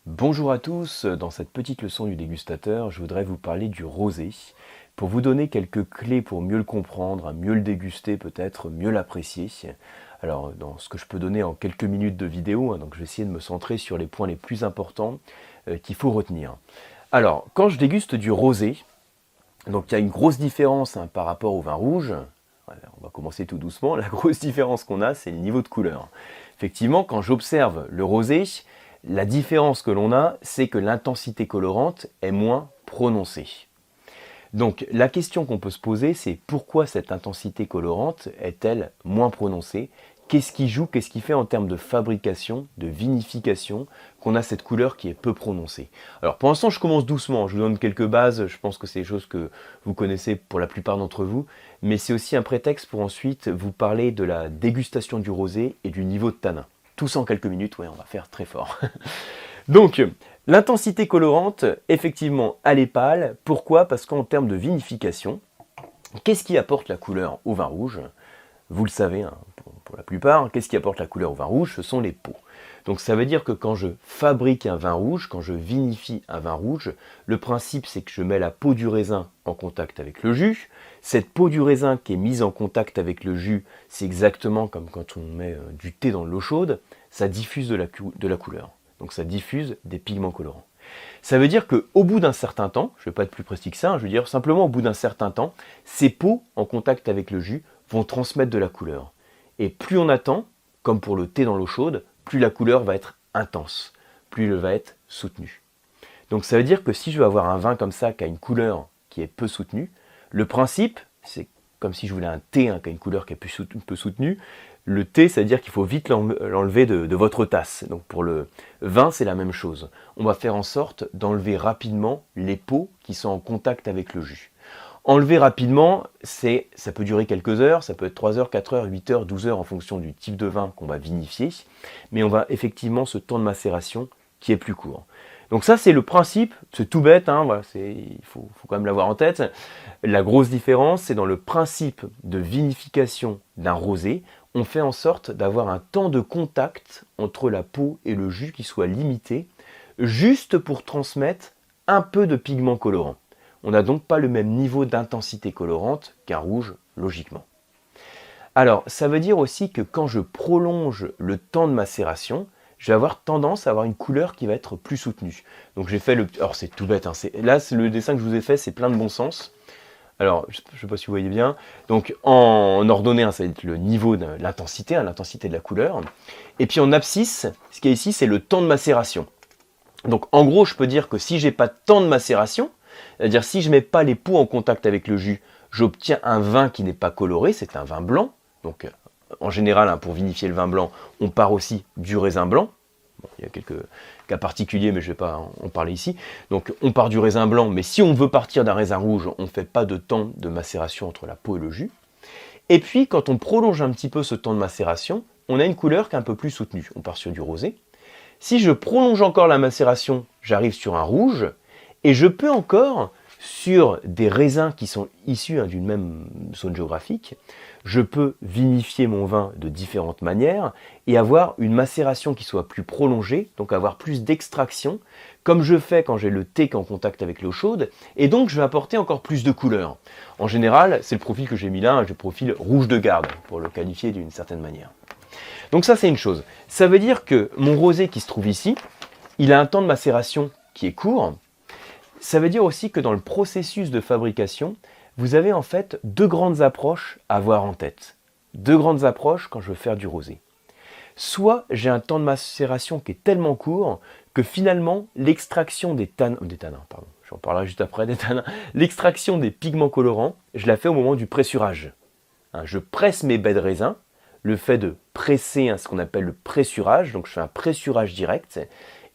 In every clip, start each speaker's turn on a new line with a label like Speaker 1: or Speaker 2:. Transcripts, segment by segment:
Speaker 1: Bonjour à tous, dans cette petite leçon du dégustateur, je voudrais vous parler du rosé, pour vous donner quelques clés pour mieux le comprendre, mieux le déguster peut-être, mieux l'apprécier. Alors dans ce que je peux donner en quelques minutes de vidéo, donc je vais essayer de me centrer sur les points les plus importants qu'il faut retenir. Alors, quand je déguste du rosé, donc il y a une grosse différence par rapport au vin rouge. On va commencer tout doucement. La grosse différence qu'on a, c'est le niveau de couleur. Effectivement, quand j'observe le rosé, la différence que l'on a, c'est que l'intensité colorante est moins prononcée. Donc la question qu'on peut se poser, c'est pourquoi cette intensité colorante est-elle moins prononcée? Qu'est-ce qui joue, qu'est-ce qui fait en termes de fabrication, de vinification, qu'on a cette couleur qui est peu prononcée? Alors pour l'instant, je commence doucement, je vous donne quelques bases, je pense que c'est des choses que vous connaissez pour la plupart d'entre vous, mais c'est aussi un prétexte pour ensuite vous parler de la dégustation du rosé et du niveau de tanin. Tout ça en quelques minutes, ouais, on va faire très fort. Donc, l'intensité colorante, effectivement, elle est pâle. Pourquoi? Parce qu'en termes de vinification, qu'est-ce qui apporte la couleur au vin rouge? Vous le savez, pour la plupart, qu'est-ce qui apporte la couleur au vin rouge? Ce sont les peaux. Donc ça veut dire que quand je fabrique un vin rouge, quand je vinifie un vin rouge, le principe c'est que je mets la peau du raisin en contact avec le jus. Cette peau du raisin qui est mise en contact avec le jus, c'est exactement comme quand on met du thé dans de l'eau chaude, ça diffuse de la couleur. Donc ça diffuse des pigments colorants. Ça veut dire qu'au bout d'un certain temps, je ne vais pas être plus précis que ça, je veux dire simplement au bout d'un certain temps, ces peaux en contact avec le jus vont transmettre de la couleur. Et plus on attend, comme pour le thé dans l'eau chaude, plus la couleur va être intense, plus elle va être soutenue. Donc ça veut dire que si je veux avoir un vin comme ça qui a une couleur qui est peu soutenue, le principe, c'est comme si je voulais un thé qui a une couleur qui est peu soutenue. Le thé, ça veut dire qu'il faut vite l'enlever de votre tasse. Donc pour le vin, c'est la même chose. On va faire en sorte d'enlever rapidement les peaux qui sont en contact avec le jus. Enlever rapidement, ça peut durer quelques heures, ça peut être 3 heures, 4 heures, 8 heures, 12 heures en fonction du type de vin qu'on va vinifier, mais on va effectivement ce temps de macération qui est plus court. Donc ça c'est le principe, c'est tout bête, voilà, il faut quand même l'avoir en tête. La grosse différence, c'est dans le principe de vinification d'un rosé, on fait en sorte d'avoir un temps de contact entre la peau et le jus qui soit limité, juste pour transmettre un peu de pigment colorant. On n'a donc pas le même niveau d'intensité colorante qu'un rouge, logiquement. Alors, ça veut dire aussi que quand je prolonge le temps de macération, je vais avoir tendance à avoir une couleur qui va être plus soutenue. Donc j'ai fait le... Alors c'est tout bête, là le dessin que je vous ai fait, c'est plein de bon sens. Alors, je ne sais pas si vous voyez bien. Donc en ordonnée, ça va être le niveau de l'intensité, l'intensité de la couleur. Et puis en abscisse, ce qui est ici, c'est le temps de macération. Donc en gros, je peux dire que si j'ai pas de temps de macération, c'est-à-dire si je ne mets pas les peaux en contact avec le jus, j'obtiens un vin qui n'est pas coloré, c'est un vin blanc. Donc en général, pour vinifier le vin blanc, on part aussi du raisin blanc. Bon, il y a quelques cas particuliers, mais je ne vais pas en parler ici. Donc on part du raisin blanc, mais si on veut partir d'un raisin rouge, on ne fait pas de temps de macération entre la peau et le jus. Et puis quand on prolonge un petit peu ce temps de macération, on a une couleur qui est un peu plus soutenue. On part sur du rosé. Si je prolonge encore la macération, j'arrive sur un rouge, et je peux encore, sur des raisins qui sont issus d'une même zone géographique, je peux vinifier mon vin de différentes manières et avoir une macération qui soit plus prolongée, donc avoir plus d'extraction, comme je fais quand j'ai le thé qui est en contact avec l'eau chaude, et donc je vais apporter encore plus de couleurs. En général, c'est le profil que j'ai mis là, j'ai le profil rouge de garde, pour le qualifier d'une certaine manière. Donc ça c'est une chose. Ça veut dire que mon rosé qui se trouve ici, il a un temps de macération qui est court. Ça veut dire aussi que dans le processus de fabrication, vous avez en fait deux grandes approches à avoir en tête. Deux grandes approches quand je veux faire du rosé. Soit j'ai un temps de macération qui est tellement court que finalement l'extraction des tanins, j'en parlerai juste après des tanins, l'extraction des pigments colorants, je la fais au moment du pressurage. Je presse mes baies de raisin, le fait de presser, ce qu'on appelle le pressurage, donc je fais un pressurage direct,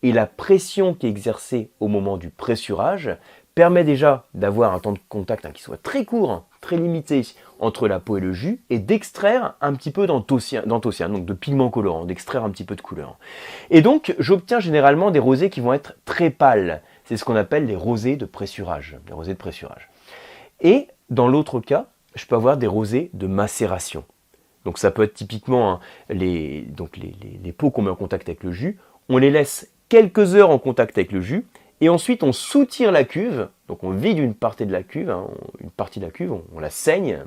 Speaker 1: et la pression qui est exercée au moment du pressurage permet déjà d'avoir un temps de contact qui soit très court, très limité entre la peau et le jus, et d'extraire un petit peu d'anthocyanes, donc de pigments colorants, d'extraire un petit peu de couleur. Et donc j'obtiens généralement des rosés qui vont être très pâles. C'est ce qu'on appelle les rosés de pressurage. Et dans l'autre cas, je peux avoir des rosés de macération. Donc ça peut être typiquement les peaux qu'on met en contact avec le jus, on les laisse quelques heures en contact avec le jus, et ensuite on soutire la cuve, donc on vide une partie de la cuve, on la saigne,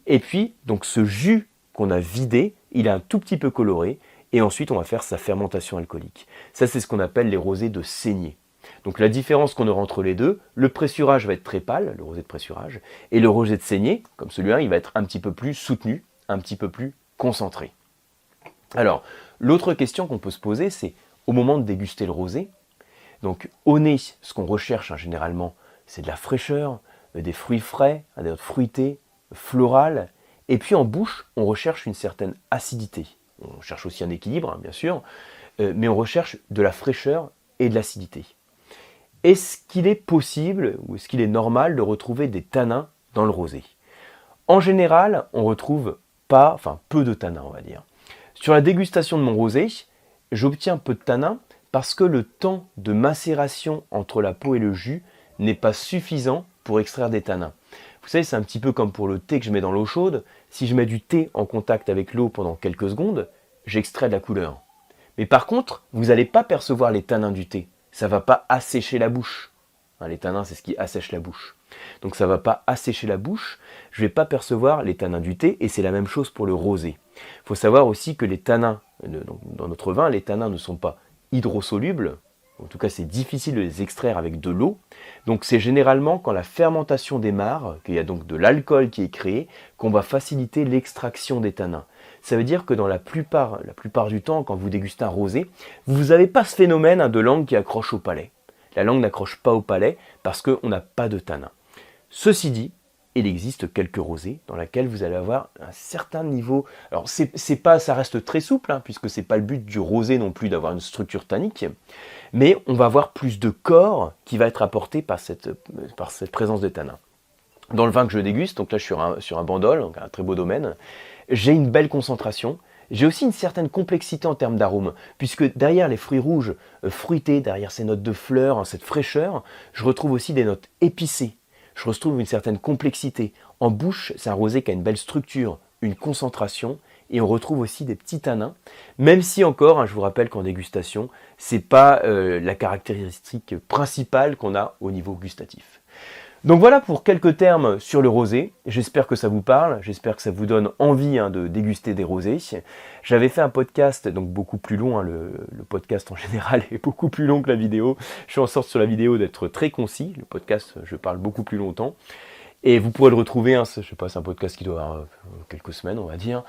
Speaker 1: et puis donc ce jus qu'on a vidé, il est un tout petit peu coloré, et ensuite on va faire sa fermentation alcoolique. Ça c'est ce qu'on appelle les rosés de saignée. Donc la différence qu'on aura entre les deux, le pressurage va être très pâle, le rosé de pressurage, et le rosé de saignée, comme celui-là, il va être un petit peu plus soutenu, un petit peu plus concentré. Alors, l'autre question qu'on peut se poser, c'est au moment de déguster le rosé, donc au nez, ce qu'on recherche généralement, c'est de la fraîcheur, des fruits frais, des notes fruitées, florales, et puis en bouche, on recherche une certaine acidité. On cherche aussi un équilibre, bien sûr, mais on recherche de la fraîcheur et de l'acidité. Est-ce qu'il est possible ou est-ce qu'il est normal de retrouver des tanins dans le rosé? En général, on retrouve peu de tanins, on va dire. Sur la dégustation de mon rosé, j'obtiens peu de tanins parce que le temps de macération entre la peau et le jus n'est pas suffisant pour extraire des tanins. Vous savez, c'est un petit peu comme pour le thé que je mets dans l'eau chaude. Si je mets du thé en contact avec l'eau pendant quelques secondes, j'extrais de la couleur. Mais par contre, vous n'allez pas percevoir les tanins du thé. Ça ne va pas assécher la bouche. Les tanins, c'est ce qui assèche la bouche. Donc ça ne va pas assécher la bouche, je ne vais pas percevoir les tanins du thé, et c'est la même chose pour le rosé. Il faut savoir aussi que les tanins, dans notre vin, les tanins ne sont pas hydrosolubles, en tout cas c'est difficile de les extraire avec de l'eau, donc c'est généralement quand la fermentation démarre, qu'il y a donc de l'alcool qui est créé, qu'on va faciliter l'extraction des tanins. Ça veut dire que dans la plupart du temps, quand vous dégustez un rosé, vous n'avez pas ce phénomène de langue qui accroche au palais. La langue n'accroche pas au palais parce qu'on n'a pas de tanins. Ceci dit, il existe quelques rosés dans lesquels vous allez avoir un certain niveau. Alors ça reste très souple, puisque c'est pas le but du rosé non plus d'avoir une structure tannique, mais on va avoir plus de corps qui va être apporté par cette présence de tanins. Dans le vin que je déguste, donc là je suis sur un Bandol, donc un très beau domaine, j'ai une belle concentration. J'ai aussi une certaine complexité en termes d'arôme, puisque derrière les fruits rouges fruités, derrière ces notes de fleurs, cette fraîcheur, je retrouve aussi des notes épicées. Je retrouve une certaine complexité. En bouche, c'est un rosé qui a une belle structure, une concentration, et on retrouve aussi des petits tanins, même si encore, je vous rappelle qu'en dégustation, c'est pas la caractéristique principale qu'on a au niveau gustatif. Donc voilà pour quelques termes sur le rosé. J'espère que ça vous parle, j'espère que ça vous donne envie de déguster des rosés. J'avais fait un podcast, donc beaucoup plus long, le podcast en général est beaucoup plus long que la vidéo. Je fais en sorte sur la vidéo d'être très concis, le podcast je parle beaucoup plus longtemps. Et vous pourrez le retrouver, je sais pas, c'est un podcast qui doit avoir quelques semaines on va dire,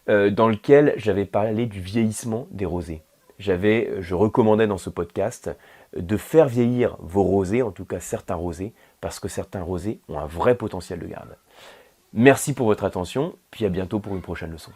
Speaker 1: dans lequel j'avais parlé du vieillissement des rosés. Je recommandais dans ce podcast de faire vieillir vos rosés, en tout cas certains rosés, parce que certains rosés ont un vrai potentiel de garde. Merci pour votre attention, puis à bientôt pour une prochaine leçon.